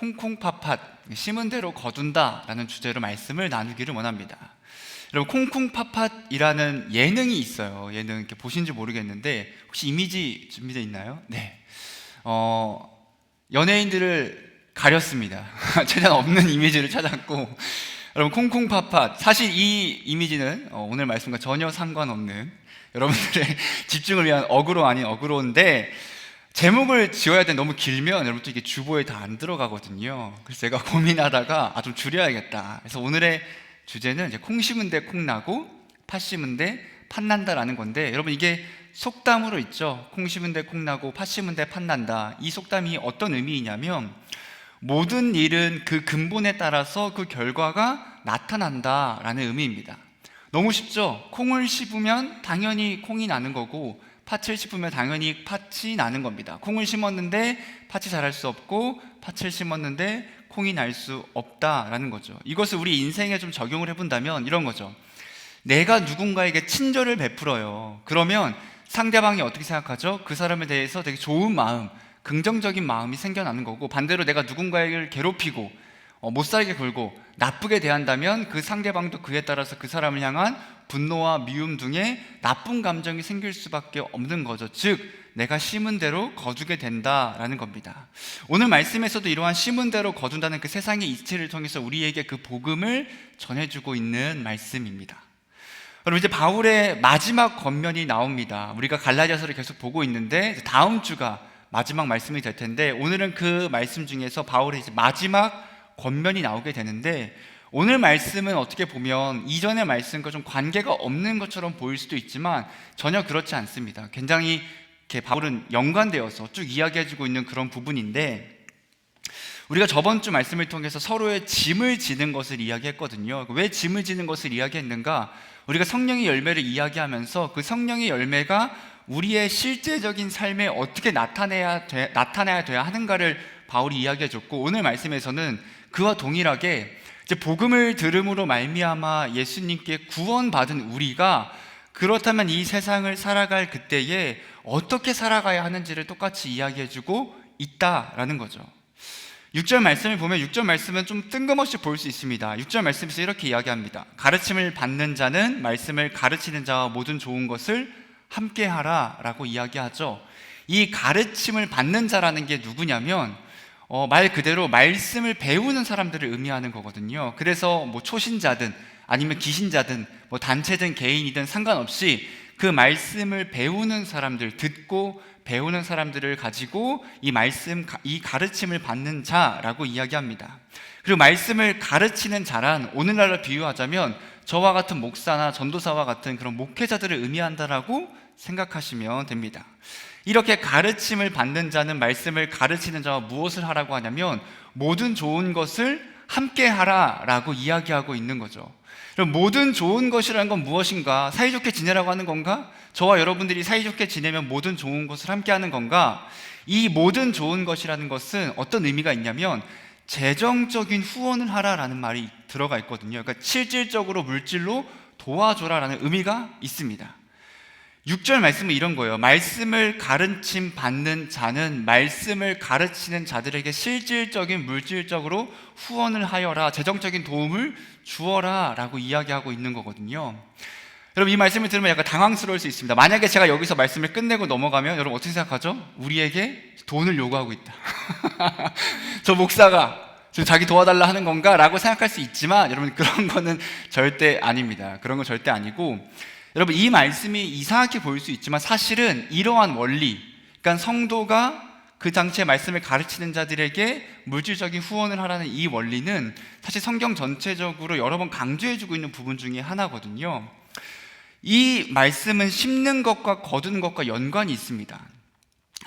콩콩팥팥, 심은 대로 거둔다라는 주제로 말씀을 나누기를 원합니다. 여러분, 콩콩팥팥이라는 예능이 있어요. 예능 이렇게 보신지 모르겠는데 혹시 이미지 준비되어 있나요? 네. 연예인들을 가렸습니다. 최대한 없는 이미지를 찾았고, 여러분, 콩콩팥팥, 사실 이 이미지는 오늘 말씀과 전혀 상관없는 여러분들의 집중을 위한 어그로 아닌 어그로인데, 제목을 지어야 되는데 너무 길면 여러분 또 이게 주보에 다 안 들어가거든요. 그래서 제가 고민하다가 좀 줄여야겠다. 그래서 오늘의 주제는 이제 콩 심은 데 콩 나고 팥 심은 데 팥 난다라는 건데, 여러분 이게 속담으로 있죠. 콩 심은 데 콩 나고 팥 심은 데 팥 난다. 이 속담이 어떤 의미이냐면, 모든 일은 그 근본에 따라서 그 결과가 나타난다라는 의미입니다. 너무 쉽죠? 콩을 심으면 당연히 콩이 나는 거고, 팥을 심으면 당연히 팥이 나는 겁니다. 콩을 심었는데 팥이 자랄 수 없고, 팥을 심었는데 콩이 날 수 없다라는 거죠. 이것을 우리 인생에 좀 적용을 해본다면 이런 거죠. 내가 누군가에게 친절을 베풀어요. 그러면 상대방이 어떻게 생각하죠? 그 사람에 대해서 되게 좋은 마음, 긍정적인 마음이 생겨나는 거고, 반대로 내가 누군가를 괴롭히고 못살게 굴고 나쁘게 대한다면 그 상대방도 그에 따라서 그 사람을 향한 분노와 미움 등의 나쁜 감정이 생길 수밖에 없는 거죠. 즉, 내가 심은 대로 거두게 된다라는 겁니다. 오늘 말씀에서도 이러한 심은 대로 거둔다는 그 세상의 이치를 통해서 우리에게 그 복음을 전해주고 있는 말씀입니다. 그럼 이제 바울의 마지막 권면이 나옵니다. 우리가 갈라디아서를 계속 보고 있는데 다음 주가 마지막 말씀이 될 텐데, 오늘은 그 말씀 중에서 바울의 이제 마지막 권면이 나오게 되는데, 오늘 말씀은 어떻게 보면 이전의 말씀과 좀 관계가 없는 것처럼 보일 수도 있지만 전혀 그렇지 않습니다. 굉장히 이렇게 바울은 연관되어서 쭉 이야기해주고 있는 그런 부분인데, 우리가 저번 주 말씀을 통해서 서로의 짐을 지는 것을 이야기했거든요. 왜 짐을 지는 것을 이야기했는가? 우리가 성령의 열매를 이야기하면서 그 성령의 열매가 우리의 실제적인 삶에 어떻게 나타나야 돼야 하는가를 바울이 이야기해줬고, 오늘 말씀에서는 그와 동일하게 이제 복음을 들음으로 말미암아 예수님께 구원받은 우리가 그렇다면 이 세상을 살아갈 그때에 어떻게 살아가야 하는지를 똑같이 이야기해주고 있다라는 거죠. 6절 말씀을 보면 6절 말씀은 좀 뜬금없이 볼 수 있습니다. 6절 말씀에서 이렇게 이야기합니다. 가르침을 받는 자는 말씀을 가르치는 자와 모든 좋은 것을 함께하라 라고 이야기하죠. 이 가르침을 받는 자라는 게 누구냐면 말 그대로 말씀을 배우는 사람들을 의미하는 거거든요. 그래서 뭐 초신자든 아니면 기신자든 뭐 단체든 개인이든 상관없이 그 말씀을 배우는 사람들, 듣고 배우는 사람들을 가지고 이 가르침을 받는 자라고 이야기합니다. 그리고 말씀을 가르치는 자란, 오늘날로 비유하자면 저와 같은 목사나 전도사와 같은 그런 목회자들을 의미한다라고 생각하시면 됩니다. 이렇게 가르침을 받는 자는 말씀을 가르치는 자와 무엇을 하라고 하냐면 모든 좋은 것을 함께 하라라고 이야기하고 있는 거죠. 그럼 모든 좋은 것이라는 건 무엇인가? 사이좋게 지내라고 하는 건가? 저와 여러분들이 사이좋게 지내면 모든 좋은 것을 함께 하는 건가? 이 모든 좋은 것이라는 것은 어떤 의미가 있냐면 재정적인 후원을 하라라는 말이 들어가 있거든요. 그러니까 실질적으로 물질로 도와줘라라는 의미가 있습니다. 6절 말씀은 이런 거예요. 말씀을 가르침 받는 자는 말씀을 가르치는 자들에게 실질적인 물질적으로 후원을 하여라, 재정적인 도움을 주어라 라고 이야기하고 있는 거거든요. 여러분, 이 말씀을 들으면 약간 당황스러울 수 있습니다. 만약에 제가 여기서 말씀을 끝내고 넘어가면 여러분 어떻게 생각하죠? 우리에게 돈을 요구하고 있다. 저 목사가 지금 자기 도와달라 하는 건가? 라고 생각할 수 있지만 여러분, 그런 거는 절대 아닙니다. 그런 건 절대 아니고, 여러분, 이 말씀이 이상하게 보일 수 있지만 사실은 이러한 원리, 그러니까 성도가 그 당시에 말씀을 가르치는 자들에게 물질적인 후원을 하라는 이 원리는 사실 성경 전체적으로 여러 번 강조해주고 있는 부분 중에 하나거든요. 이 말씀은 심는 것과 거두는 것과 연관이 있습니다.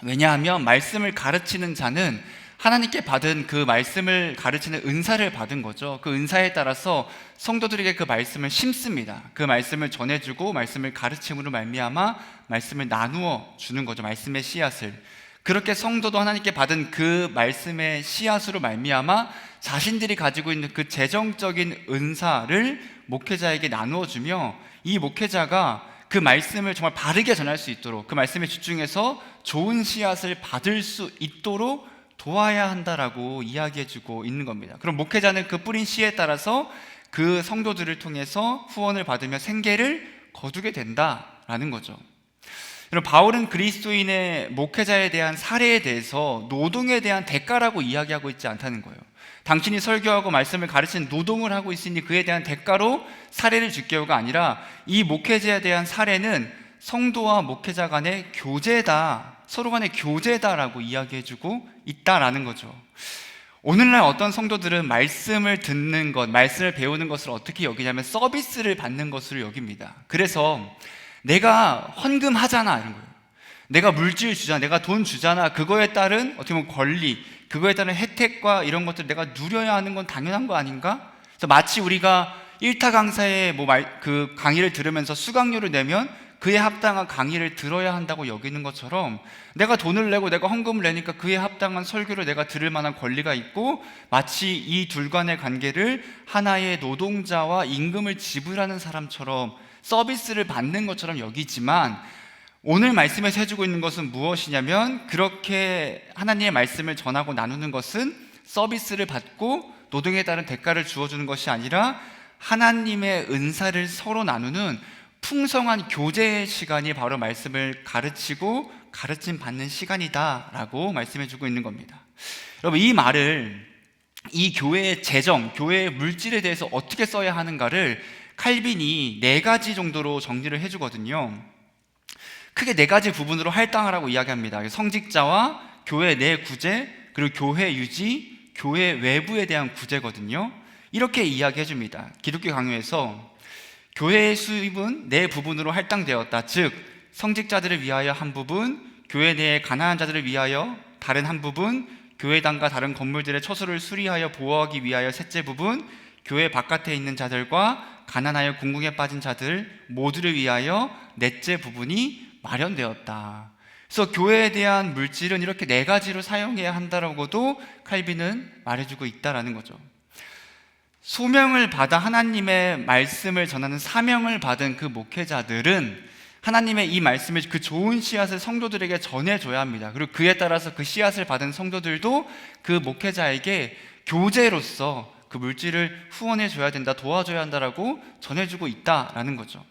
왜냐하면 말씀을 가르치는 자는 하나님께 받은 그 말씀을 가르치는 은사를 받은 거죠. 그 은사에 따라서 성도들에게 그 말씀을 심습니다. 그 말씀을 전해주고 말씀을 가르침으로 말미암아 말씀을 나누어 주는 거죠. 말씀의 씨앗을. 그렇게 성도도 하나님께 받은 그 말씀의 씨앗으로 말미암아 자신들이 가지고 있는 그 재정적인 은사를 목회자에게 나누어 주며, 이 목회자가 그 말씀을 정말 바르게 전할 수 있도록, 그 말씀에 집중해서 좋은 씨앗을 받을 수 있도록 도와야 한다라고 이야기해주고 있는 겁니다. 그럼 목회자는 그 뿌린 씨에 따라서 그 성도들을 통해서 후원을 받으며 생계를 거두게 된다라는 거죠. 여러분, 바울은 그리스도인의 목회자에 대한 사례에 대해서 노동에 대한 대가라고 이야기하고 있지 않다는 거예요. 당신이 설교하고 말씀을 가르치는 노동을 하고 있으니 그에 대한 대가로 사례를 줄게요가 아니라 이 목회자에 대한 사례는 성도와 목회자 간의 교제다, 서로 간의 교제다라고 이야기해주고 있다라는 거죠. 오늘날 어떤 성도들은 말씀을 듣는 것, 말씀을 배우는 것을 어떻게 여기냐면 서비스를 받는 것으로 여깁니다. 그래서 내가 헌금하잖아 이런 거예요. 내가 물질 주잖아, 내가 돈 주잖아. 그거에 따른 어떻게 보면 권리, 그거에 따른 혜택과 이런 것들 내가 누려야 하는 건 당연한 거 아닌가? 그래서 마치 우리가 일타 강사의 그 강의를 들으면서 수강료를 내면 그에 합당한 강의를 들어야 한다고 여기는 것처럼 내가 돈을 내고 내가 헌금을 내니까 그에 합당한 설교를 내가 들을 만한 권리가 있고, 마치 이 둘 간의 관계를 하나의 노동자와 임금을 지불하는 사람처럼 서비스를 받는 것처럼 여기지만, 오늘 말씀에서 해주고 있는 것은 무엇이냐면 그렇게 하나님의 말씀을 전하고 나누는 것은 서비스를 받고 노동에 따른 대가를 주어주는 것이 아니라 하나님의 은사를 서로 나누는 풍성한 교제의 시간이 바로 말씀을 가르치고 가르침 받는 시간이다라고 말씀해주고 있는 겁니다. 여러분, 이 말을 이 교회의 재정, 교회의 물질에 대해서 어떻게 써야 하는가를 칼빈이 4가지 정도로 정리를 해주거든요. 크게 4가지 부분으로 할당하라고 이야기합니다. 성직자와 교회 내 구제, 그리고 교회 유지, 교회 외부에 대한 구제거든요. 이렇게 이야기해줍니다. 기독교 강요에서 교회의 수입은 4부분으로 할당되었다. 즉 성직자들을 위하여 한 부분, 교회 내의 가난한 자들을 위하여 다른 한 부분, 교회당과 다른 건물들의 처소를 수리하여 보호하기 위하여 셋째 부분, 교회 바깥에 있는 자들과 가난하여 궁궁에 빠진 자들 모두를 위하여 넷째 부분이 마련되었다. 그래서 교회에 대한 물질은 이렇게 4가지로 사용해야 한다라고도 칼빈은 말해주고 있다라는 거죠. 소명을 받아 하나님의 말씀을 전하는 사명을 받은 그 목회자들은 하나님의 이 말씀을, 그 좋은 씨앗을 성도들에게 전해줘야 합니다. 그리고 그에 따라서 그 씨앗을 받은 성도들도 그 목회자에게 교제로서 그 물질을 후원해줘야 된다, 도와줘야 한다라고 전해주고 있다라는 거죠.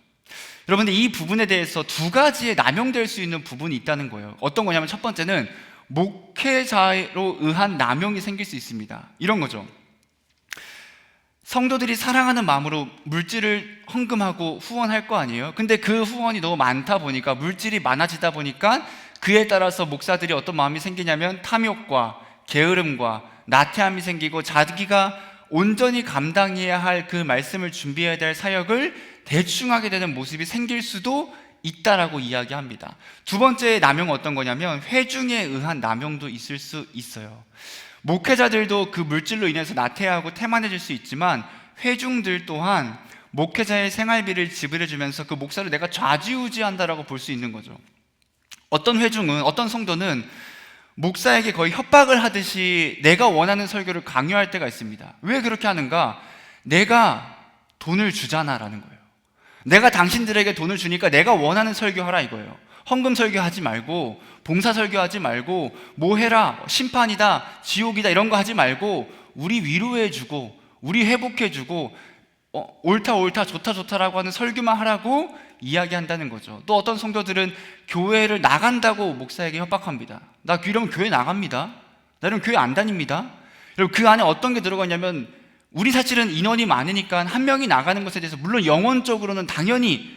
여러분들, 이 부분에 대해서 2가지의 남용될 수 있는 부분이 있다는 거예요. 어떤 거냐면 첫 번째는 목회자로 의한 남용이 생길 수 있습니다. 이런 거죠. 성도들이 사랑하는 마음으로 물질을 헌금하고 후원할 거 아니에요. 근데 그 후원이 너무 많다 보니까, 물질이 많아지다 보니까 그에 따라서 목사들이 어떤 마음이 생기냐면 탐욕과 게으름과 나태함이 생기고 자기가 온전히 감당해야 할 그 말씀을 준비해야 될 사역을 대충 하게 되는 모습이 생길 수도 있다라고 이야기합니다. 2번째 남용은 어떤 거냐면 회중에 의한 남용도 있을 수 있어요. 목회자들도 그 물질로 인해서 나태하고 태만해질 수 있지만 회중들 또한 목회자의 생활비를 지불해주면서 그 목사를 내가 좌지우지한다라고 볼 수 있는 거죠. 어떤 회중은, 어떤 성도는 목사에게 거의 협박을 하듯이 내가 원하는 설교를 강요할 때가 있습니다. 왜 그렇게 하는가? 내가 돈을 주잖아 라는 거예요. 내가 당신들에게 돈을 주니까 내가 원하는 설교하라 이거예요. 헌금 설교하지 말고, 봉사 설교하지 말고, 뭐 해라, 심판이다, 지옥이다 이런 거 하지 말고 우리 위로해주고 우리 회복해주고 옳다 옳다 좋다 좋다라고 하는 설교만 하라고 이야기한다는 거죠. 또 어떤 성도들은 교회를 나간다고 목사에게 협박합니다. 나 이러면 교회 나갑니다. 나 이러면 교회 안 다닙니다. 여러분, 그 안에 어떤 게 들어가 있냐면, 우리 사실은 인원이 많으니까 한 명이 나가는 것에 대해서 물론 영혼적으로는 당연히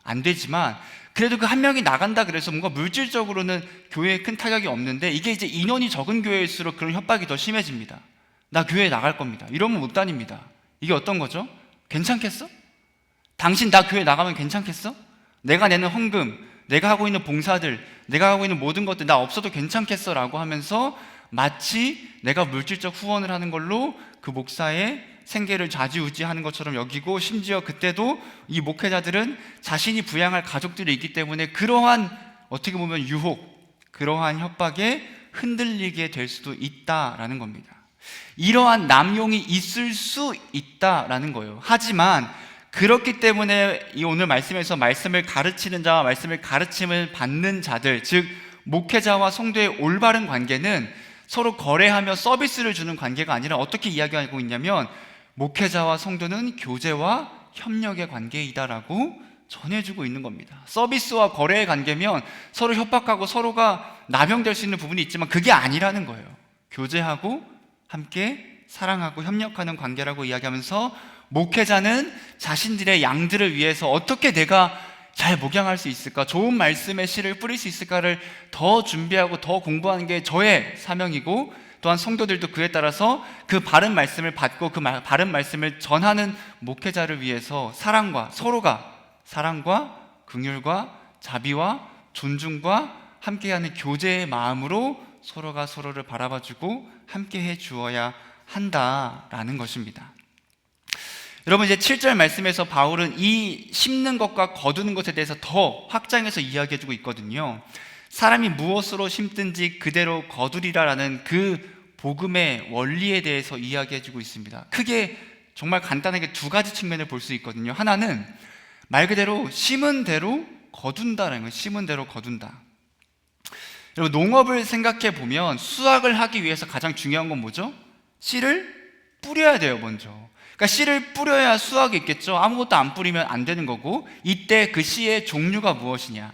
안 되지만, 그래도 그 한 명이 나간다 그래서 뭔가 물질적으로는 교회에 큰 타격이 없는데, 이게 이제 인원이 적은 교회일수록 그런 협박이 더 심해집니다. 나 교회에 나갈 겁니다. 이러면 못 다닙니다. 이게 어떤 거죠? 괜찮겠어? 당신 나 교회 나가면 괜찮겠어? 내가 내는 헌금, 내가 하고 있는 봉사들, 내가 하고 있는 모든 것들 나 없어도 괜찮겠어? 라고 하면서 마치 내가 물질적 후원을 하는 걸로 그 목사의 생계를 좌지우지하는 것처럼 여기고, 심지어 그때도 이 목회자들은 자신이 부양할 가족들이 있기 때문에 그러한 어떻게 보면 유혹, 그러한 협박에 흔들리게 될 수도 있다라는 겁니다. 이러한 남용이 있을 수 있다라는 거예요. 하지만 그렇기 때문에 이 오늘 말씀에서 말씀을 가르치는 자와 말씀을 가르침을 받는 자들, 즉 목회자와 성도의 올바른 관계는 서로 거래하며 서비스를 주는 관계가 아니라 어떻게 이야기하고 있냐면 목회자와 성도는 교제와 협력의 관계이다라고 전해주고 있는 겁니다. 서비스와 거래의 관계면 서로 협박하고 서로가 나병될 수 있는 부분이 있지만 그게 아니라는 거예요. 교제하고 함께 사랑하고 협력하는 관계라고 이야기하면서 목회자는 자신들의 양들을 위해서 어떻게 내가 잘 목양할 수 있을까, 좋은 말씀의 씨를 뿌릴 수 있을까를 더 준비하고 더 공부하는 게 저의 사명이고, 또한 성도들도 그에 따라서 그 바른 말씀을 받고 그 바른 말씀을 전하는 목회자를 위해서 서로가 사랑과 긍휼과 자비와 존중과 함께하는 교제의 마음으로 서로가 서로를 바라봐주고 함께해 주어야 한다라는 것입니다. 여러분, 이제 7절 말씀에서 바울은 이 심는 것과 거두는 것에 대해서 더 확장해서 이야기해주고 있거든요. 사람이 무엇으로 심든지 그대로 거두리라라는 그 복음의 원리에 대해서 이야기해주고 있습니다. 크게 정말 간단하게 두 가지 측면을 볼 수 있거든요. 하나는 말 그대로 심은 대로 거둔다라는 거예요. 심은 대로 거둔다. 여러분, 농업을 생각해 보면 수확을 하기 위해서 가장 중요한 건 뭐죠? 씨를 뿌려야 돼요, 먼저. 그러니까 씨를 뿌려야 수확이 있겠죠. 아무것도 안 뿌리면 안 되는 거고, 이때 그 씨의 종류가 무엇이냐,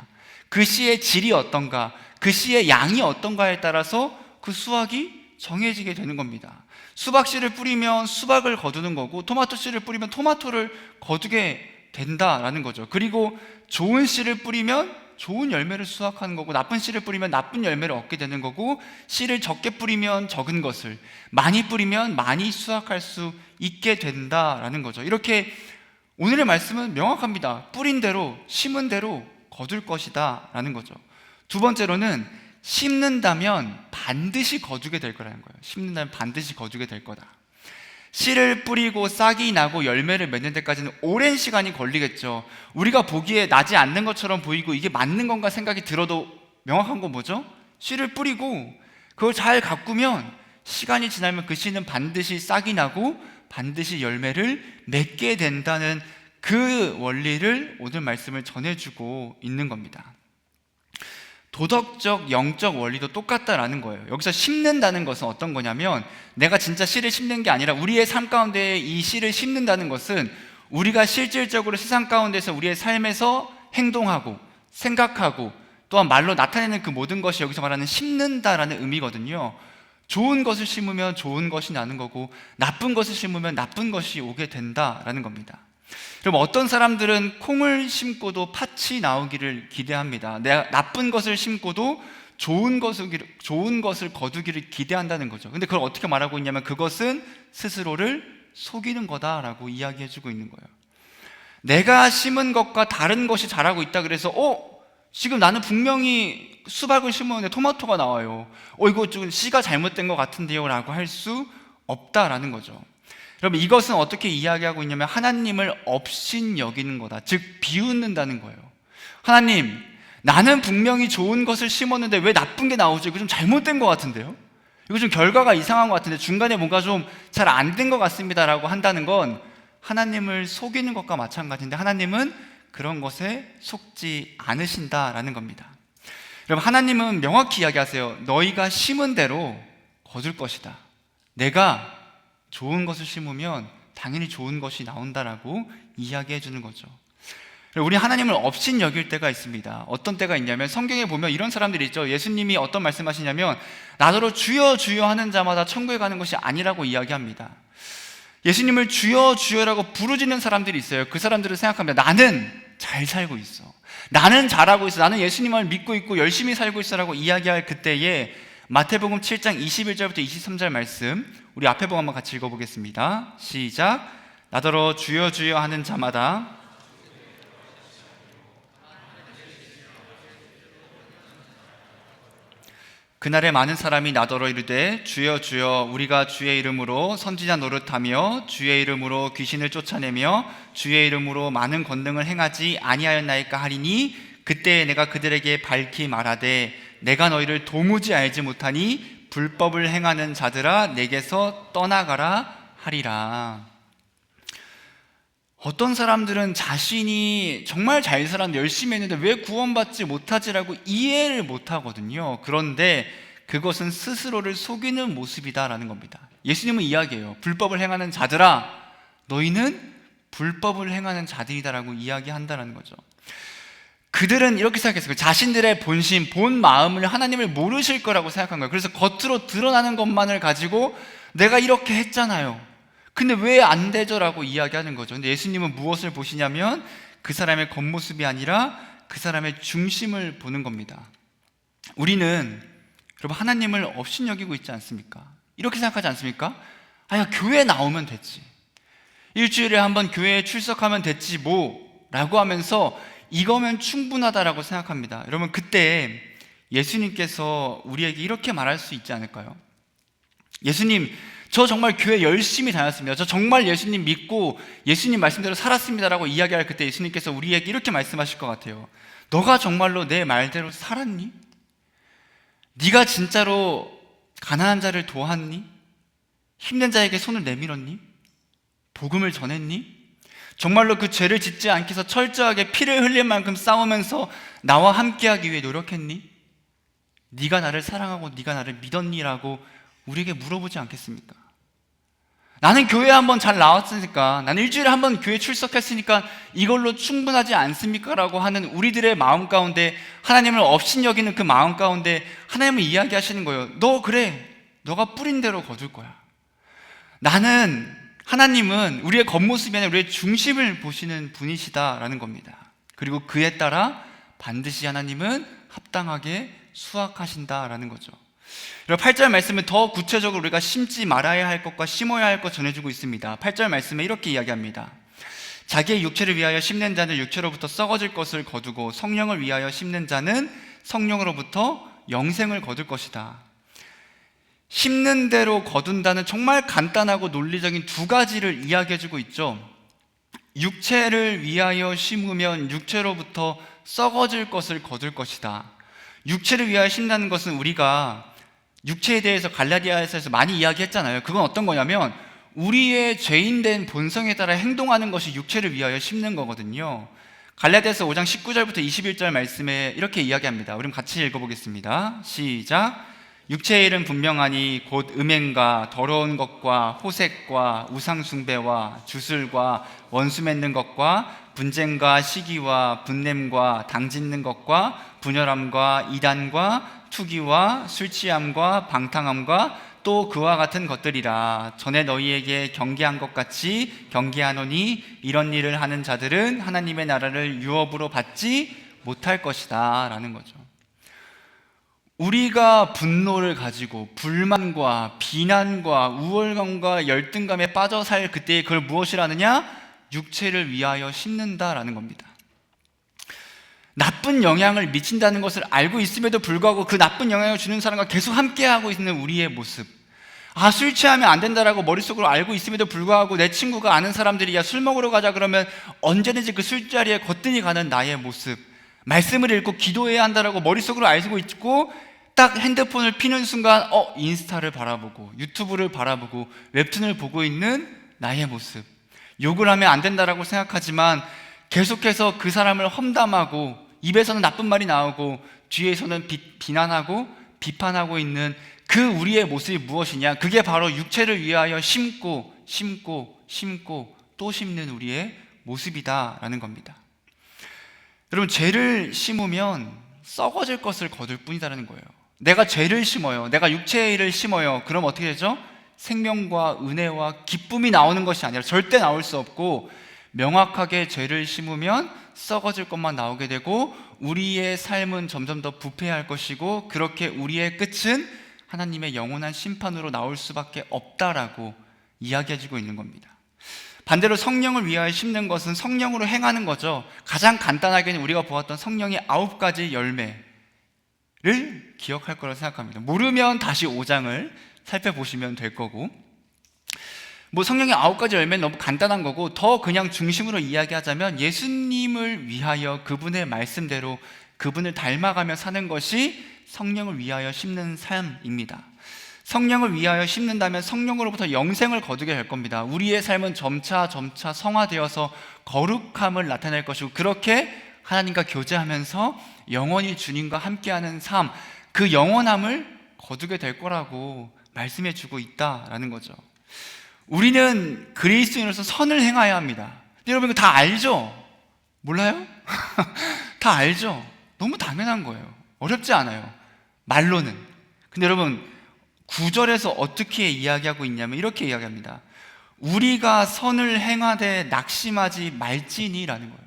그 씨의 질이 어떤가, 그 씨의 양이 어떤가에 따라서 그 수확이 정해지게 되는 겁니다. 수박 씨를 뿌리면 수박을 거두는 거고, 토마토 씨를 뿌리면 토마토를 거두게 된다라는 거죠. 그리고 좋은 씨를 뿌리면 좋은 열매를 수확하는 거고, 나쁜 씨를 뿌리면 나쁜 열매를 얻게 되는 거고, 씨를 적게 뿌리면 적은 것을, 많이 뿌리면 많이 수확할 수 있게 된다라는 거죠. 이렇게 오늘의 말씀은 명확합니다. 뿌린 대로, 심은 대로 거둘 것이다 라는 거죠. 두 번째로는 심는다면 반드시 거두게 될 거라는 거예요. 심는다면 반드시 거두게 될 거다. 씨를 뿌리고 싹이 나고 열매를 맺는 데까지는 오랜 시간이 걸리겠죠. 우리가 보기에 나지 않는 것처럼 보이고 이게 맞는 건가 생각이 들어도 명확한 건 뭐죠? 씨를 뿌리고 그걸 잘 가꾸면 시간이 지나면 그 씨는 반드시 싹이 나고 반드시 열매를 맺게 된다는 그 원리를 오늘 말씀을 전해주고 있는 겁니다. 도덕적, 영적 원리도 똑같다라는 거예요. 여기서 심는다는 것은 어떤 거냐면, 내가 진짜 씨를 심는 게 아니라 우리의 삶 가운데 이 씨를 심는다는 것은 우리가 실질적으로 세상 가운데서 우리의 삶에서 행동하고 생각하고 또한 말로 나타내는 그 모든 것이 여기서 말하는 심는다라는 의미거든요. 좋은 것을 심으면 좋은 것이 나는 거고, 나쁜 것을 심으면 나쁜 것이 오게 된다라는 겁니다. 그럼 어떤 사람들은 콩을 심고도 팥이 나오기를 기대합니다. 내가 나쁜 것을 심고도 좋은 것을 거두기를 기대한다는 거죠. 근데 그걸 어떻게 말하고 있냐면, 그것은 스스로를 속이는 거다라고 이야기해주고 있는 거예요. 내가 심은 것과 다른 것이 자라고 있다 그래서 지금 나는 분명히 수박을 심었는데 토마토가 나와요. 이거 좀 씨가 잘못된 것 같은데요 라고 할 수 없다라는 거죠. 여러분, 이것은 어떻게 이야기하고 있냐면 하나님을 업신 여기는 거다. 즉 비웃는다는 거예요. 하나님, 나는 분명히 좋은 것을 심었는데 왜 나쁜 게 나오죠? 이거 좀 잘못된 것 같은데요? 이거 좀 결과가 이상한 것 같은데, 중간에 뭔가 좀 잘 안 된 것 같습니다 라고 한다는 건 하나님을 속이는 것과 마찬가지인데, 하나님은 그런 것에 속지 않으신다라는 겁니다. 여러분, 하나님은 명확히 이야기하세요. 너희가 심은 대로 거둘 것이다. 내가 좋은 것을 심으면 당연히 좋은 것이 나온다라고 이야기해 주는 거죠. 우리 하나님을 업신 여길 때가 있습니다. 어떤 때가 있냐면, 성경에 보면 이런 사람들이 있죠. 예수님이 어떤 말씀하시냐면, 나더러 주여 주여 하는 자마다 천국에 가는 것이 아니라고 이야기합니다. 예수님을 주여 주여라고 부르짖는 사람들이 있어요. 그 사람들은 생각합니다. 나는 잘 살고 있어, 나는 잘하고 있어, 나는 예수님을 믿고 있고 열심히 살고 있어라고 이야기할 그때에 마태복음 7장 21절부터 23절 말씀, 우리 앞에 보고 한번 같이 읽어보겠습니다. 시작. 나더러 주여 주여 하는 자마다 그날에 많은 사람이 나더러 이르되 주여 주여 우리가 주의 이름으로 선지자 노릇하며 주의 이름으로 귀신을 쫓아내며 주의 이름으로 많은 권능을 행하지 아니하였나이까 하리니, 그때 내가 그들에게 밝히 말하되 내가 너희를 도무지 알지 못하니 불법을 행하는 자들아 내게서 떠나가라 하리라. 어떤 사람들은 자신이 정말 잘 살았는데 열심히 했는데 왜 구원받지 못하지라고 이해를 못하거든요. 그런데 그것은 스스로를 속이는 모습이다라는 겁니다. 예수님은 이야기해요. 불법을 행하는 자들아, 너희는 불법을 행하는 자들이다라고 이야기한다라는 거죠. 그들은 이렇게 생각했어요. 자신들의 본심, 본 마음을 하나님을 모르실 거라고 생각한 거예요. 그래서 겉으로 드러나는 것만을 가지고 내가 이렇게 했잖아요, 근데 왜 안 되죠? 라고 이야기하는 거죠. 근데 예수님은 무엇을 보시냐면 그 사람의 겉모습이 아니라 그 사람의 중심을 보는 겁니다. 우리는 여러분 하나님을 업신여기고 있지 않습니까? 이렇게 생각하지 않습니까? 야, 교회 나오면 됐지, 일주일에 한번 교회에 출석하면 됐지 뭐 라고 하면서 이거면 충분하다라고 생각합니다. 여러분, 그때 예수님께서 우리에게 이렇게 말할 수 있지 않을까요? 예수님, 저 정말 교회 열심히 다녔습니다, 저 정말 예수님 믿고 예수님 말씀대로 살았습니다라고 이야기할 그때 예수님께서 우리에게 이렇게 말씀하실 것 같아요. 너가 정말로 내 말대로 살았니? 네가 진짜로 가난한 자를 도왔니? 힘든 자에게 손을 내밀었니? 복음을 전했니? 정말로 그 죄를 짓지 않기 위해서 철저하게 피를 흘릴 만큼 싸우면서 나와 함께하기 위해 노력했니? 네가 나를 사랑하고 네가 나를 믿었니? 라고 우리에게 물어보지 않겠습니까? 나는 교회 한번 잘 나왔으니까, 나는 일주일에 한번 교회 출석했으니까 이걸로 충분하지 않습니까? 라고 하는 우리들의 마음 가운데, 하나님을 업신여기는 그 마음 가운데 하나님은 이야기하시는 거예요. 너 그래, 너가 뿌린 대로 거둘 거야. 하나님은 우리의 겉모습이 아니라 우리의 중심을 보시는 분이시다라는 겁니다. 그리고 그에 따라 반드시 하나님은 합당하게 수확하신다라는 거죠. 8절 말씀은 더 구체적으로 우리가 심지 말아야 할 것과 심어야 할 것 전해주고 있습니다. 8절 말씀에 이렇게 이야기합니다. 자기의 육체를 위하여 심는 자는 육체로부터 썩어질 것을 거두고 성령을 위하여 심는 자는 성령으로부터 영생을 거둘 것이다. 심는 대로 거둔다는 정말 간단하고 논리적인 두 가지를 이야기해주고 있죠. 육체를 위하여 심으면 육체로부터 썩어질 것을 거둘 것이다. 육체를 위하여 심는다는 것은 우리가 육체에 대해서 갈라디아서에서 많이 이야기했잖아요. 그건 어떤 거냐면 우리의 죄인된 본성에 따라 행동하는 것이 육체를 위하여 심는 거거든요. 갈라디아서 5장 19절부터 21절 말씀에 이렇게 이야기합니다. 우리 같이 읽어보겠습니다. 시작. 육체의 일은 분명하니 곧 음행과 더러운 것과 호색과 우상숭배와 주술과 원수 맺는 것과 분쟁과 시기와 분냄과 당짓는 것과 분열함과 이단과 투기와 술취함과 방탕함과 또 그와 같은 것들이라. 전에 너희에게 경계한 것 같이 경계하노니 이런 일을 하는 자들은 하나님의 나라를 유업으로 받지 못할 것이다 라는 거죠. 우리가 분노를 가지고 불만과 비난과 우월감과 열등감에 빠져 살 그때에 그걸 무엇이라 하느냐? 육체를 위하여 심는다라는 겁니다. 나쁜 영향을 미친다는 것을 알고 있음에도 불구하고 그 나쁜 영향을 주는 사람과 계속 함께하고 있는 우리의 모습. 술 취하면 안 된다라고 머릿속으로 알고 있음에도 불구하고 내 친구가 아는 사람들이 야, 술 먹으러 가자 그러면 언제든지 그 술자리에 거뜬히 가는 나의 모습. 말씀을 읽고 기도해야 한다라고 머릿속으로 알고 있고 딱 핸드폰을 피는 순간 인스타를 바라보고 유튜브를 바라보고 웹툰을 보고 있는 나의 모습. 욕을 하면 안 된다라고 생각하지만 계속해서 그 사람을 험담하고 입에서는 나쁜 말이 나오고 뒤에서는 비난하고 비판하고 있는 그 우리의 모습이 무엇이냐? 그게 바로 육체를 위하여 심고 또 심는 우리의 모습이다라는 겁니다. 여러분, 죄를 심으면 썩어질 것을 거둘 뿐이다라는 거예요. 내가 죄를 심어요, 내가 육체의 일을 심어요. 그럼 어떻게 되죠? 생명과 은혜와 기쁨이 나오는 것이 아니라 절대 나올 수 없고, 명확하게 죄를 심으면 썩어질 것만 나오게 되고 우리의 삶은 점점 더 부패할 것이고, 그렇게 우리의 끝은 하나님의 영원한 심판으로 나올 수밖에 없다라고 이야기해주고 있는 겁니다. 반대로 성령을 위하여 심는 것은 성령으로 행하는 거죠. 가장 간단하게는 우리가 보았던 성령의 9가지 열매를 기억할 거라고 생각합니다. 모르면 다시 5장을 살펴보시면 될 거고, 성령의 9가지 열매는 너무 간단한 거고, 더 그냥 중심으로 이야기하자면 예수님을 위하여 그분의 말씀대로 그분을 닮아가며 사는 것이 성령을 위하여 심는 삶입니다. 성령을 위하여 심는다면 성령으로부터 영생을 거두게 될 겁니다. 우리의 삶은 점차 성화되어서 거룩함을 나타낼 것이고, 그렇게 하나님과 교제하면서 영원히 주님과 함께하는 삶, 그 영원함을 거두게 될 거라고 말씀해 주고 있다라는 거죠. 우리는 그리스도인으로서 선을 행해야 합니다. 근데 여러분 이거 다 알죠? 몰라요? 다 알죠? 너무 당연한 거예요. 어렵지 않아요. 말로는. 근데 여러분 9절에서 어떻게 이야기하고 있냐면 이렇게 이야기합니다. 우리가 선을 행하되 낙심하지 말지니라는 거예요.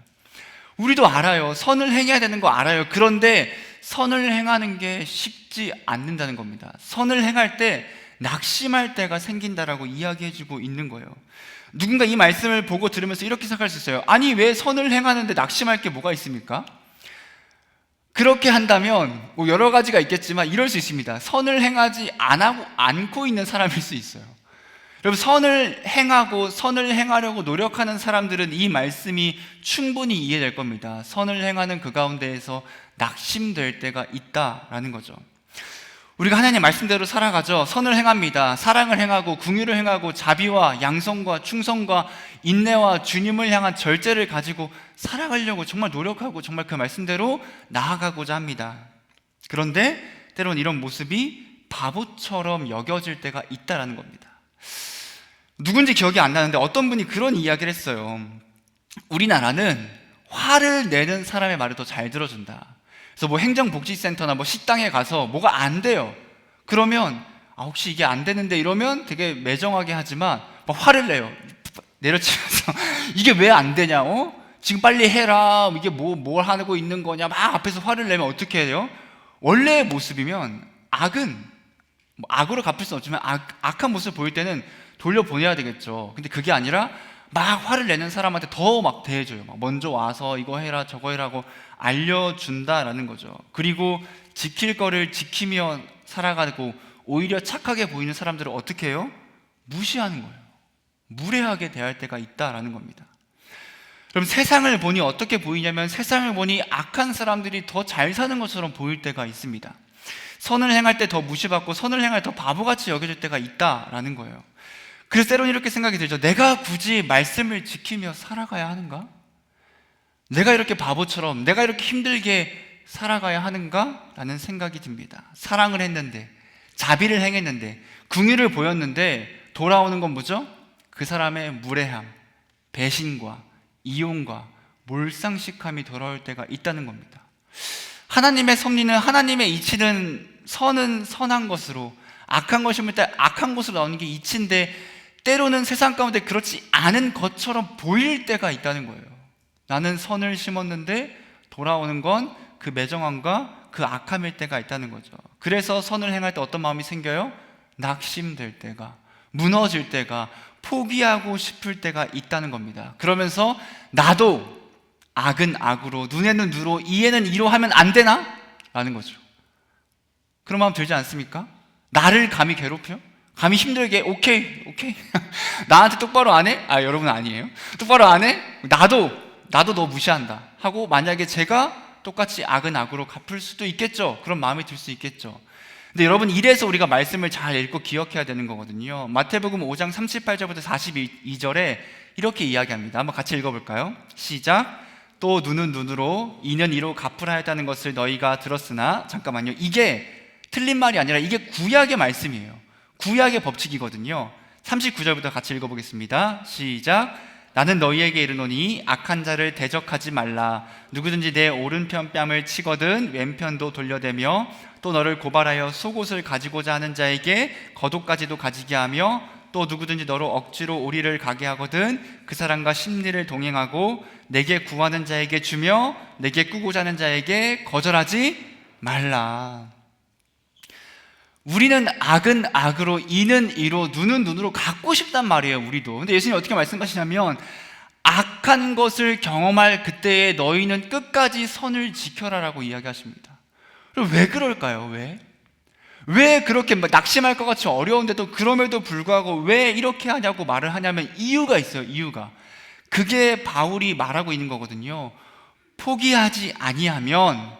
우리도 알아요. 선을 행해야 되는 거 알아요. 그런데 선을 행하는 게 쉽지 않는다는 겁니다. 선을 행할 때 낙심할 때가 생긴다라고 이야기해주고 있는 거예요. 누군가 이 말씀을 보고 들으면서 이렇게 생각할 수 있어요. 아니 왜 선을 행하는데 낙심할 게 뭐가 있습니까? 그렇게 한다면 뭐 여러 가지가 있겠지만 이럴 수 있습니다. 선을 행하지 않고 있는 사람일 수 있어요. 여러분 선을 행하고 선을 행하려고 노력하는 사람들은 이 말씀이 충분히 이해될 겁니다. 선을 행하는 그 가운데에서 낙심될 때가 있다라는 거죠. 우리가 하나님의 말씀대로 살아가죠. 선을 행합니다. 사랑을 행하고 긍휼을 행하고 자비와 양성과 충성과 인내와 주님을 향한 절제를 가지고 살아가려고 정말 노력하고 정말 그 말씀대로 나아가고자 합니다. 그런데 때론 이런 모습이 바보처럼 여겨질 때가 있다라는 겁니다. 누군지 기억이 안 나는데 어떤 분이 그런 이야기를 했어요. 우리나라는 화를 내는 사람의 말을 더 잘 들어준다. 그래서 뭐 행정복지센터나 뭐 식당에 가서 뭐가 안 돼요. 그러면 혹시 이게 안 되는데 이러면 되게 매정하게 하지만 막 화를 내요. 내려치면서 이게 왜 안 되냐? 지금 빨리 해라. 이게 뭘 하고 있는 거냐? 막 앞에서 화를 내면 어떻게 해요? 원래의 모습이면 악은 악으로 갚을 수는 없지만 악한 모습을 보일 때는 돌려보내야 되겠죠. 근데 그게 아니라 막 화를 내는 사람한테 더 막 대해줘요. 막 먼저 와서 이거 해라 저거 해라고 알려준다라는 거죠. 그리고 지킬 거를 지키며 살아가고 오히려 착하게 보이는 사람들을 어떻게 해요? 무시하는 거예요. 무례하게 대할 때가 있다라는 겁니다. 그럼 세상을 보니 어떻게 보이냐면 세상을 보니 악한 사람들이 더 잘 사는 것처럼 보일 때가 있습니다. 선을 행할 때 더 무시받고 선을 행할 때 더 바보같이 여겨질 때가 있다라는 거예요. 그래서 때로는 이렇게 생각이 들죠. 내가 굳이 말씀을 지키며 살아가야 하는가? 내가 이렇게 바보처럼 내가 이렇게 힘들게 살아가야 하는가? 라는 생각이 듭니다. 사랑을 했는데 자비를 행했는데 긍휼을 보였는데 돌아오는 건 뭐죠? 그 사람의 무례함, 배신과 이용과 몰상식함이 돌아올 때가 있다는 겁니다. 하나님의 섭리는 하나님의 이치는 선은 선한 것으로 악한 것이면 때 악한 것으로 나오는 게 이치인데 때로는 세상 가운데 그렇지 않은 것처럼 보일 때가 있다는 거예요. 나는 선을 심었는데 돌아오는 건 그 매정함과 그 악함일 때가 있다는 거죠. 그래서 선을 행할 때 어떤 마음이 생겨요? 낙심될 때가, 무너질 때가, 포기하고 싶을 때가 있다는 겁니다. 그러면서 나도 악은 악으로, 눈에는 누로, 이에는 이로 하면 안 되나? 라는 거죠. 그런 마음 들지 않습니까? 나를 감히 괴롭혀? 감히 힘들게 오케이 나한테 똑바로 안 해? 여러분 아니에요. 똑바로 안 해? 나도 너 무시한다 하고 만약에 제가 똑같이 악은 악으로 갚을 수도 있겠죠. 그런 마음이 들 수 있겠죠. 근데 여러분 이래서 우리가 말씀을 잘 읽고 기억해야 되는 거거든요. 마태복음 5장 38절부터 42절에 이렇게 이야기합니다. 한번 같이 읽어볼까요? 시작. 또 눈은 눈으로 이는 이로 갚으라 했다는 것을 너희가 들었으나 잠깐만요. 이게 틀린 말이 아니라 이게 구약의 말씀이에요. 구약의 법칙이거든요. 39절부터 같이 읽어보겠습니다. 시작. 나는 너희에게 이르노니 악한 자를 대적하지 말라. 누구든지 내 오른편 뺨을 치거든 왼편도 돌려대며 또 너를 고발하여 속옷을 가지고자 하는 자에게 겉옷까지도 가지게 하며 또 누구든지 너로 억지로 우리를 가게 하거든 그 사람과 심리를 동행하고 내게 구하는 자에게 주며 내게 꾸고자 하는 자에게 거절하지 말라. 우리는 악은 악으로 이는 이로 눈은 눈으로 갖고 싶단 말이에요. 우리도. 근데 예수님이 어떻게 말씀하시냐면 악한 것을 경험할 그때에 너희는 끝까지 선을 지켜라라고 이야기하십니다. 그럼 왜 그럴까요? 왜 그렇게 낙심할 것 같이 어려운데도 그럼에도 불구하고 왜 이렇게 하냐고 말을 하냐면 이유가 있어요. 이유가. 그게 바울이 말하고 있는 거거든요. 포기하지 아니하면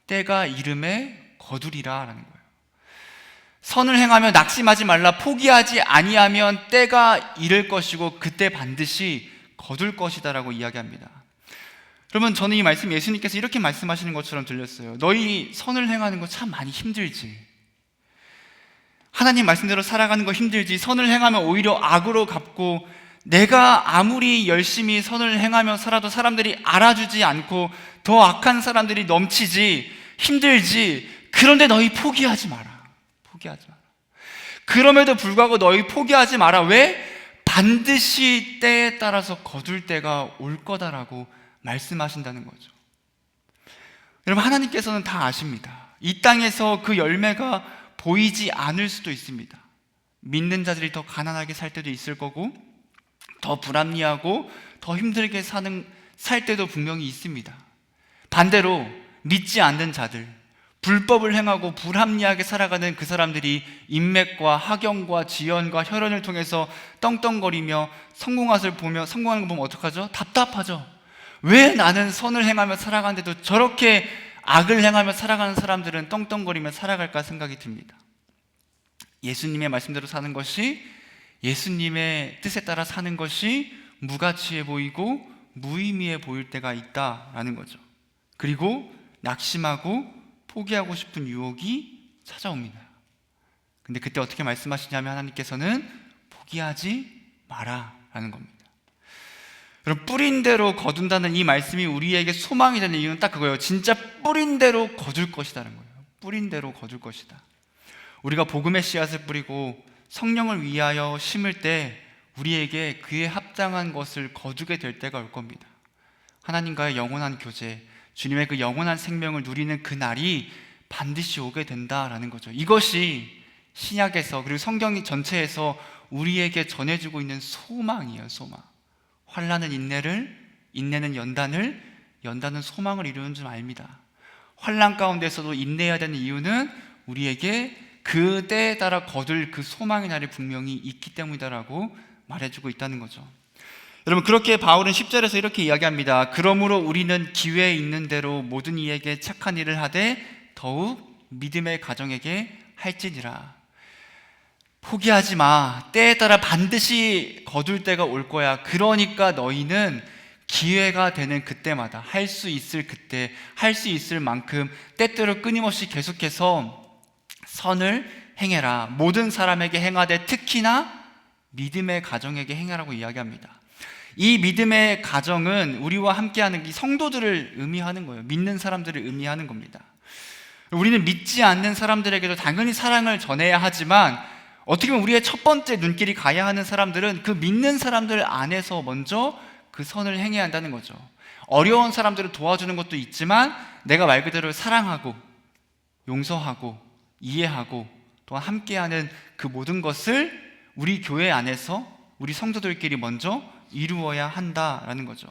때가 이름에 거두리라 라는 거예요. 선을 행하며 낙심하지 말라. 포기하지 아니하면 때가 이를 것이고 그때 반드시 거둘 것이다 라고 이야기합니다. 그러면 저는 이 말씀 예수님께서 이렇게 말씀하시는 것처럼 들렸어요. 너희 선을 행하는 거 참 많이 힘들지. 하나님 말씀대로 살아가는 거 힘들지, 선을 행하면 오히려 악으로 갚고, 내가 아무리 열심히 선을 행하며 살아도 사람들이 알아주지 않고 더 악한 사람들이 넘치지, 힘들지. 그런데 너희 포기하지 마라. 포기하지 마라. 그럼에도 불구하고 너희 포기하지 마라. 왜? 반드시 때에 따라서 거둘 때가 올 거다라고 말씀하신다는 거죠. 여러분, 하나님께서는 다 아십니다. 이 땅에서 그 열매가 보이지 않을 수도 있습니다. 믿는 자들이 더 가난하게 살 때도 있을 거고, 더 불합리하고 더 힘들게 살 때도 분명히 있습니다. 반대로 믿지 않는 자들, 불법을 행하고 불합리하게 살아가는 그 사람들이 인맥과 학연과 지연과 혈연을 통해서 떵떵거리며 성공하는 거 보면 어떡하죠? 답답하죠. 왜 나는 선을 행하며 살아가는데도 저렇게 악을 행하며 살아가는 사람들은 떵떵거리며 살아갈까 생각이 듭니다. 예수님의 말씀대로 사는 것이, 예수님의 뜻에 따라 사는 것이 무가치해 보이고 무의미해 보일 때가 있다라는 거죠. 그리고 낙심하고 포기하고 싶은 유혹이 찾아옵니다. 근데 그때 어떻게 말씀하시냐면, 하나님께서는 포기하지 마라 라는 겁니다. 여러분, 뿌린 대로 거둔다는 이 말씀이 우리에게 소망이 되는 이유는 딱 그거예요. 진짜 뿌린 대로 거둘 것이라는 거예요. 뿌린 대로 거둘 것이다. 우리가 복음의 씨앗을 뿌리고 성령을 위하여 심을 때 우리에게 그에 합당한 것을 거두게 될 때가 올 겁니다. 하나님과의 영원한 교제, 주님의 그 영원한 생명을 누리는 그 날이 반드시 오게 된다라는 거죠. 이것이 신약에서, 그리고 성경 전체에서 우리에게 전해주고 있는 소망이에요. 소망. 환난은 인내를, 인내는 연단을, 연단은 소망을 이루는 줄 압니다. 환난 가운데서도 인내해야 되는 이유는 우리에게 그 때에 따라 거둘 그 소망의 날이 분명히 있기 때문이다라고 말해주고 있다는 거죠. 여러분, 그렇게 바울은 10절에서 이렇게 이야기합니다. 그러므로 우리는 기회 있는 대로 모든 이에게 착한 일을 하되 더욱 믿음의 가정에게 할지니라. 포기하지 마. 때에 따라 반드시 거둘 때가 올 거야. 그러니까 너희는 기회가 되는 그때마다, 할 수 있을 그때, 할 수 있을 만큼 때때로 끊임없이 계속해서 선을 행해라. 모든 사람에게 행하되 특히나 믿음의 가정에게 행하라고 이야기합니다. 이 믿음의 가정은 우리와 함께하는 이 성도들을 의미하는 거예요. 믿는 사람들을 의미하는 겁니다. 우리는 믿지 않는 사람들에게도 당연히 사랑을 전해야 하지만, 어떻게 보면 우리의 첫 번째 눈길이 가야 하는 사람들은 그 믿는 사람들 안에서 먼저 그 선을 행해야 한다는 거죠. 어려운 사람들을 도와주는 것도 있지만, 내가 말 그대로 사랑하고 용서하고 이해하고 또한 함께하는 그 모든 것을 우리 교회 안에서 우리 성도들끼리 먼저 이루어야 한다라는 거죠.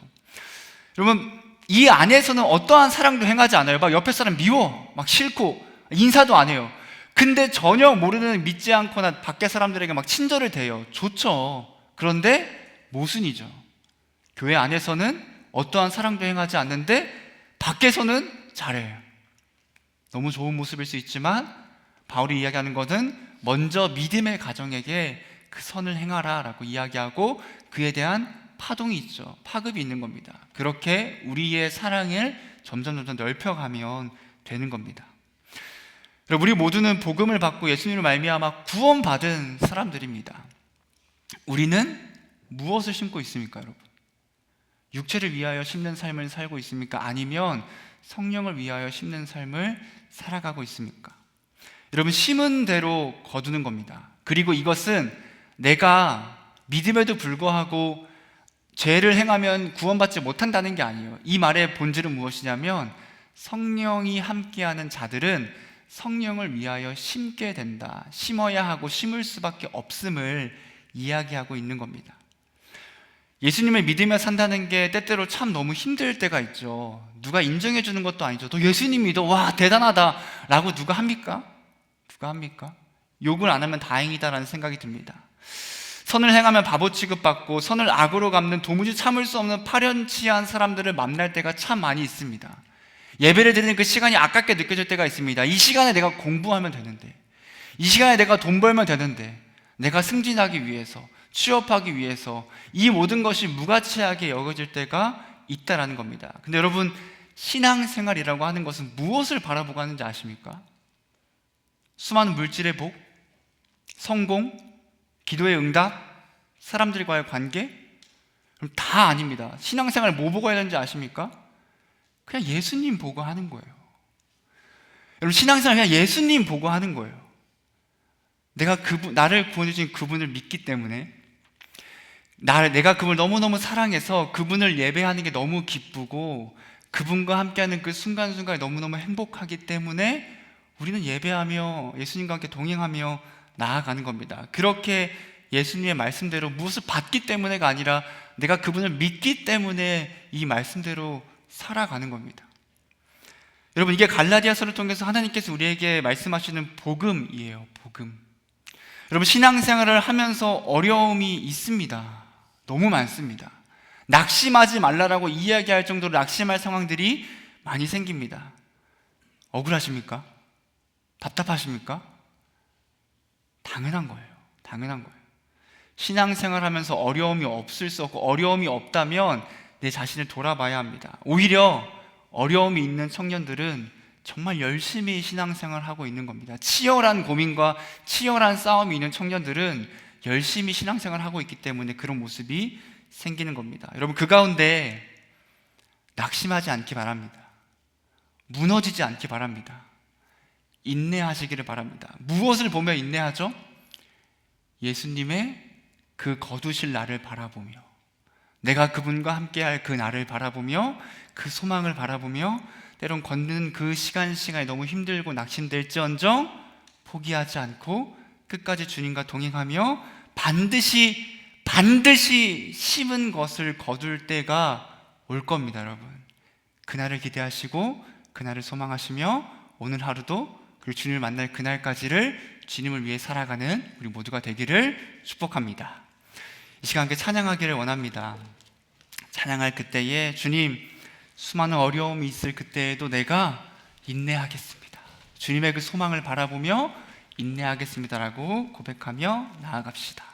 여러분, 이 안에서는 어떠한 사랑도 행하지 않아요. 막 옆에 사람 미워, 막 싫고 인사도 안 해요. 근데 전혀 모르는, 믿지 않거나 밖에 사람들에게 막 친절을 대해요. 좋죠. 그런데 모순이죠. 교회 안에서는 어떠한 사랑도 행하지 않는데 밖에서는 잘해요. 너무 좋은 모습일 수 있지만, 바울이 이야기하는 것은 먼저 믿음의 가정에게 그 선을 행하라 라고 이야기하고 그에 대한 파동이 있죠. 파급이 있는 겁니다. 그렇게 우리의 사랑을 점점 넓혀가면 되는 겁니다. 우리 모두는 복음을 받고 예수님을 말미암아 구원받은 사람들입니다. 우리는 무엇을 심고 있습니까, 여러분? 육체를 위하여 심는 삶을 살고 있습니까? 아니면 성령을 위하여 심는 삶을 살아가고 있습니까? 여러분, 심은 대로 거두는 겁니다. 그리고 이것은 내가 믿음에도 불구하고 죄를 행하면 구원받지 못한다는 게 아니에요. 이 말의 본질은 무엇이냐면, 성령이 함께하는 자들은 성령을 위하여 심게 된다, 심어야 하고 심을 수밖에 없음을 이야기하고 있는 겁니다. 예수님을 믿으며 산다는 게 때때로 참 너무 힘들 때가 있죠. 누가 인정해 주는 것도 아니죠. 너 예수님 믿어, 와 대단하다 라고 누가 합니까? 누가 합니까? 욕을 안 하면 다행이다라는 생각이 듭니다. 선을 행하면 바보 취급받고 선을 악으로 갚는 도무지 참을 수 없는 파렴치한 사람들을 만날 때가 참 많이 있습니다. 예배를 드리는 그 시간이 아깝게 느껴질 때가 있습니다. 이 시간에 내가 공부하면 되는데, 이 시간에 내가 돈 벌면 되는데, 내가 승진하기 위해서, 취업하기 위해서 이 모든 것이 무가치하게 여겨질 때가 있다라는 겁니다. 근데 여러분, 신앙생활이라고 하는 것은 무엇을 바라보고 하는지 아십니까? 수많은 물질의 복, 성공, 기도의 응답, 사람들과의 관계? 그럼 다 아닙니다. 신앙생활 뭐 보고 해야 되는지 아십니까? 그냥 예수님 보고 하는 거예요. 여러분, 신앙생활 그냥 예수님 보고 하는 거예요. 내가 나를 구원해 주신 그분을 믿기 때문에, 내가 그분을 너무너무 사랑해서 그분을 예배하는 게 너무 기쁘고 그분과 함께하는 그 순간순간이 너무너무 행복하기 때문에 우리는 예배하며 예수님과 함께 동행하며 나아가는 겁니다. 그렇게 예수님의 말씀대로 무엇을 받기 때문에가 아니라 내가 그분을 믿기 때문에 이 말씀대로 살아가는 겁니다. 여러분, 이게 갈라디아서를 통해서 하나님께서 우리에게 말씀하시는 복음이에요. 복음. 여러분, 신앙생활을 하면서 어려움이 있습니다. 너무 많습니다. 낙심하지 말라라고 이야기할 정도로 낙심할 상황들이 많이 생깁니다. 억울하십니까? 답답하십니까? 당연한 거예요. 당연한 거예요. 신앙생활 하면서 어려움이 없을 수 없고, 어려움이 없다면 내 자신을 돌아봐야 합니다. 오히려 어려움이 있는 청년들은 정말 열심히 신앙생활을 하고 있는 겁니다. 치열한 고민과 치열한 싸움이 있는 청년들은 열심히 신앙생활을 하고 있기 때문에 그런 모습이 생기는 겁니다. 여러분, 그 가운데 낙심하지 않기 바랍니다. 무너지지 않기 바랍니다. 인내하시기를 바랍니다. 무엇을 보며 인내하죠? 예수님의 그 거두실 날을 바라보며, 내가 그분과 함께할 그 날을 바라보며, 그 소망을 바라보며, 때론 걷는 그 시간이 너무 힘들고 낙심될지언정 포기하지 않고 끝까지 주님과 동행하며 반드시 심은 것을 거둘 때가 올 겁니다. 여러분, 그날을 기대하시고 그날을 소망하시며 오늘 하루도 그리고 주님을 만날 그날까지를 주님을 위해 살아가는 우리 모두가 되기를 축복합니다. 이 시간 함께 찬양하기를 원합니다. 찬양할 그때에 주님, 수많은 어려움이 있을 그때에도 내가 인내하겠습니다. 주님의 그 소망을 바라보며 인내하겠습니다라고 고백하며 나아갑시다.